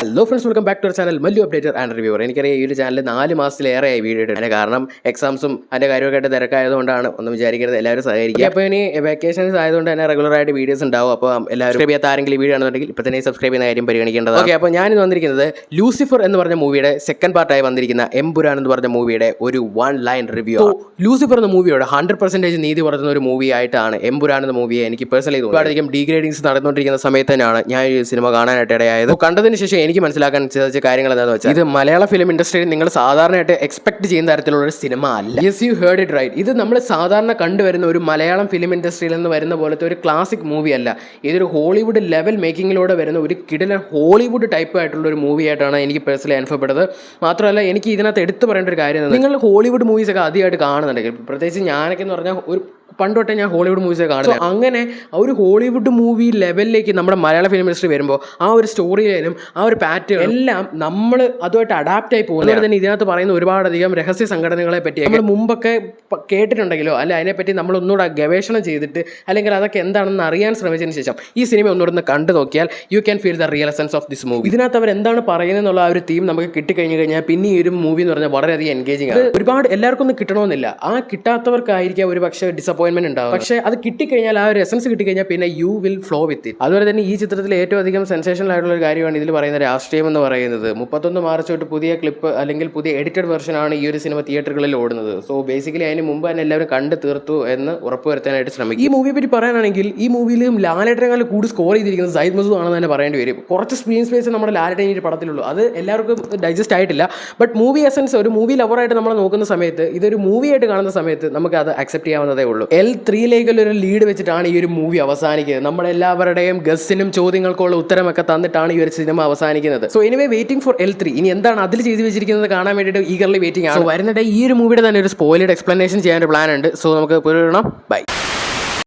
Hello friends, welcome back to our channel Mallu updater and reviewer. എനിക്കറിയാം ഈ ഒരു channel 4 മാസത്തിലേറെയായി video ഇടുന്നത്. കാരണം എക്സാംസും അതിൻ്റെ കാര്യമൊക്കെ ആയിട്ട് തിരക്കായതുകൊണ്ടാണ്. ഒന്നും വിചാരിക്കരുത്, എല്ലാവരും സഹകരിക്കുക. അപ്പോൾ ഇനി വെക്കേഷൻസ് ആയതുകൊണ്ട് തന്നെ റെഗുലറായിട്ട് വീഡിയോസ് ഉണ്ടാവും. അപ്പോൾ എല്ലാവരും സബ്സ്ക്രൈബ് ചെയ്യാത്ത ആരെങ്കിലും വീഡിയോ ആണെന്നുണ്ടെങ്കിൽ ഇപ്പോൾ തന്നെ സബ്സ്ക്രൈബ് ചെയ്യുന്ന കാര്യം പരിഗണിക്കേണ്ടത്. ഓക്കെ, അപ്പോൾ ഞാനിത് വന്നിരിക്കുന്നത് ലൂസിഫർ എന്ന് പറഞ്ഞ മൂവിയുടെ സെക്കൻഡ് പാർട്ടായി വന്നിരിക്കുന്ന എംപുരാൻ എന്ന് പറഞ്ഞ മൂവിയുടെ ഒരു 1 ലൈൻ റിവ്യൂ. ലൂസിഫർ എന്ന മൂവിയോട് 100% നീതി പുലർത്തുന്ന ഒരു മൂവി ആയിട്ടാണ് എംപുരാൻ എന്ന മൂവിയെ എനിക്ക് പേഴ്സണലി ഒരുപാടധികം ഡീഗ്രേഡിങ്സ് നടന്നുകൊണ്ടിരിക്കുന്ന സമയത്ത് തന്നെയാണ് ഞാൻ ഈ സിനിമ കാണാനായിട്ട് ഇടയായത്. കണ്ടതിന് ശേഷം എനിക്ക് മനസ്സിലാക്കാൻ സാധിച്ച കാര്യങ്ങൾ എന്താണെന്ന് വെച്ചാൽ, ഇത് മലയാള ഫിലിം ഇൻഡസ്ട്രിയിൽ നിങ്ങൾ സാധാരണയായിട്ട് എക്സ്പെക്ട് ചെയ്യുന്ന തരത്തിലുള്ള ഒരു സിനിമ അല്ല. Yes, you heard it right. ഇത് നമ്മൾ സാധാരണ കണ്ടുവരുന്ന ഒരു മലയാളം ഫിലിം ഇൻഡസ്ട്രിയിൽ നിന്ന് വരുന്ന പോലത്തെ ഒരു ക്ലാസിക് മൂവി അല്ല. ഇതൊരു ഹോളിവുഡ് ലെവൽ മേക്കിങ്ങിലൂടെ വരുന്ന ഒരു കിടിലൻ ഹോളിവുഡ് ടൈപ്പ് ആയിട്ടുള്ള ഒരു മൂവി ആയിട്ടാണ് എനിക്ക് പേഴ്സണലി അനുഭവപ്പെട്ടത്. മാത്രമല്ല, എനിക്ക് ഇതിനകത്ത് എടുത്തു പറയേണ്ട ഒരു കാര്യം, നിങ്ങൾ ഹോളിവുഡ് മൂവീസൊക്കെ ആദ്യമായിട്ട് കാണുന്നുണ്ടെങ്കിൽ, പ്രത്യേകിച്ച് ഞാനൊക്കെ എന്ന് പറഞ്ഞാൽ ഒരു പണ്ടോട്ടെ ഞാൻ ഹോളിവുഡ് മൂവീസൊക്കെ കാണുന്നത്. അങ്ങനെ ആ ഒരു ഹോളിവുഡ് മൂവി ലെവലിലേക്ക് നമ്മുടെ മലയാള ഫിലിം ഇൻഡസ്ട്രി വരുമ്പോൾ ആ ഒരു സ്റ്റോറി ലൈനും ആ ഒരു പാറ്റേൺ എല്ലാം നമ്മൾ അതുമായിട്ട് അഡാപ്റ്റ് ആയി പോകുന്നത്. അതുപോലെ തന്നെ ഇതിനകത്ത് പറയുന്ന ഒരുപാടധികം രഹസ്യ സംഘടനകളെ പറ്റി നമ്മൾ മുമ്പൊക്കെ കേട്ടിട്ടുണ്ടെങ്കിലോ അല്ലെ അതിനെപ്പറ്റി നമ്മൾ ഒന്നുകൂടെ ഗവേഷണം ചെയ്തിട്ട് അല്ലെങ്കിൽ അതൊക്കെ എന്താണെന്ന് അറിയാൻ ശ്രമിച്ചതിന് ശേഷം ഈ സിനിമ ഒന്നുകൂടെ കണ്ടു നോക്കിയാൽ you can feel the real essence of this movie. ഇതിനകത്ത് അവർ എന്താണ് പറയുന്നത് എന്നുള്ള ആ ഒരു തീം നമുക്ക് കിട്ടിക്കഴിഞ്ഞു കഴിഞ്ഞാൽ പിന്നെ ഈ ഒരു മൂവി എന്ന് പറഞ്ഞാൽ വളരെയധികം എൻഗേജിങ് ആണ്. ഒരുപാട് എല്ലാവർക്കും ഒന്നും കിട്ടണമെന്നില്ല. ആ കിട്ടാത്തവർക്കായിരിക്കാം ഒരു പക്ഷേ ഡിസപ്പോയിൻമെന്റ് ഉണ്ടാവും. പക്ഷേ അത് കിട്ടിക്കഴിഞ്ഞാൽ, ആ ഒരു എസൻസ് കിട്ടിക്കഴിഞ്ഞാൽ പിന്നെ you will flow with it. അതുപോലെ തന്നെ ഈ ചിത്രത്തിൽ ഏറ്റവും അധികം സെൻസേഷണൽ ആയിട്ടുള്ള ഒരു കാര്യമാണ് ഇതിൽ പറയുന്ന രാഷ്ട്രീയം എന്ന് പറയുന്നത്. 31 മാർച്ച് തൊട്ട് പുതിയ ക്ലിപ്പ് അല്ലെങ്കിൽ പുതിയ എഡിറ്റഡ് വെർഷൻ ആണ് ഈ ഒരു സിനിമ തിയേറ്ററുകളിൽ ഓടുന്നത്. സോ ബേസിക്കലി അതിന് മുമ്പ് തന്നെ എല്ലാവരും കണ്ടു തീർത്തു എന്ന് ഉറപ്പുവരുത്താനായിട്ട് ശ്രമിക്കും. ഈ മൂവിയെ പറ്റി പറയാനാണെങ്കിൽ ഈ മൂവിയിലും ലാലേട്ടനെക്കാളും കൂടുതൽ സ്കോർ ചെയ്തിരിക്കുന്നത് സയ്യിദ് മസൂദ് ആണെന്ന് തന്നെ പറയേണ്ടി വരും. കുറച്ച് സ്ക്രീൻ സ്പേസ് നമ്മുടെ ലാലേട്ടൻ ഈ പടത്തിലുള്ളൂ. അത് എല്ലാവർക്കും ഡൈജസ്റ്റ് ആയിട്ടില്ല. ബട്ട് മൂവി എസൻസ് ഒരു മൂവി ലവറായിട്ട് നമ്മൾ നോക്കുന്ന സമയത്ത്, ഇതൊരു മൂവിയായിട്ട് കാണുന്ന സമയത്ത് നമുക്ക് അത് അക്സെപ്റ്റ് ചെയ്യാവുന്നതേ ഉള്ളൂ. L3 ഒരു ലീഡ് വെച്ചിട്ടാണ് ഈ ഒരു മൂവി അവസാനിക്കുന്നത്. നമ്മളെല്ലാവരുടെയും ഗസ്സിനും ചോദ്യങ്ങൾക്കുള്ള ഉത്തരമൊക്കെ തന്നിട്ടാണ് ഈ ഒരു സിനിമ അവസാനിക്കുന്നത്. So anyway, waiting for L3. ഇനി എന്താണ് അതിൽ ചെയ്ത് വെച്ചിരിക്കുന്നത് കാണാൻ വേണ്ടിയിട്ട് ഈഗർലി വെയിറ്റിംഗ് ആണ്. വരുന്നിടെ ഈ ഒരു മൂവിയുടെ തന്നെ ഒരു സ്പോയിലഡ് എക്സ്പ്ലനേഷൻ ചെയ്യാൻ പ്ലാൻ ഉണ്ട്. സോ നമുക്ക് പോയി ബൈ.